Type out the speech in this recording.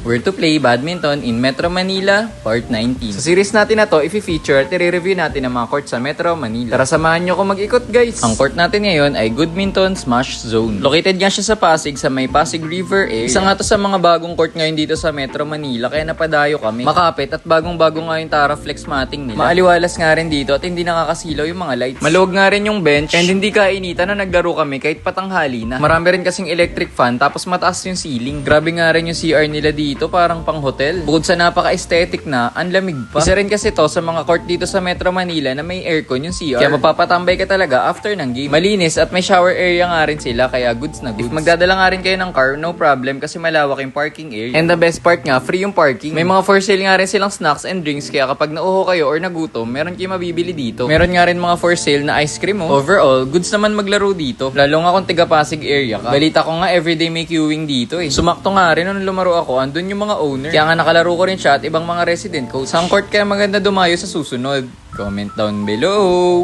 Where to play badminton in Metro Manila, Part 19. Sa series natin na to, i-feature at i-review natin ang mga court sa Metro Manila. Tara samahan nyo ko mag-ikot guys! Ang court natin ngayon ay Goodminton Smash Zone. Located nga siya sa Pasig, sa may Pasig River area. Isa nga to sa mga bagong court ngayon dito sa Metro Manila, kaya napadayo kami. Makapit at bagong-bago nga yung Taraflex matting nila. Maaliwalas nga rin dito at hindi nakakasilaw yung mga lights. Maluwag nga rin yung bench and hindi kainitan na naglaro kami kahit patanghali na. Marami rin kasing electric fan tapos mataas yung ceiling. Grabe nga rin yung CR nila dito, parang pang hotel. Bukod sa napaka-aesthetic na, ang lamig pa. Isa rin kasi to sa mga court dito sa Metro Manila na may aircon yung CR. Kaya mapapatambay ka talaga after ng game. Malinis at may shower area nga rin sila, kaya goods na goods. If magdadala nga rin kayo ng car, no problem kasi malawak yung parking area. And the best part nga, free yung parking. May mga for sale nga rin silang snacks and drinks, kaya kapag nauho kayo or nagutom, meron kayo mabibili dito. Meron nga rin mga for sale na ice cream. Overall, goods naman maglaro dito. Lalo nga kung tiga Pasig area ka. Balita ko nga everyday may queuing dito eh. Sumakto nga rin nung lumaro ako, andun yung mga owner. Kaya nga nakalaro ko rin siya at ibang mga resident ko. Saan court kaya maganda dumayo sa susunod? Comment down below!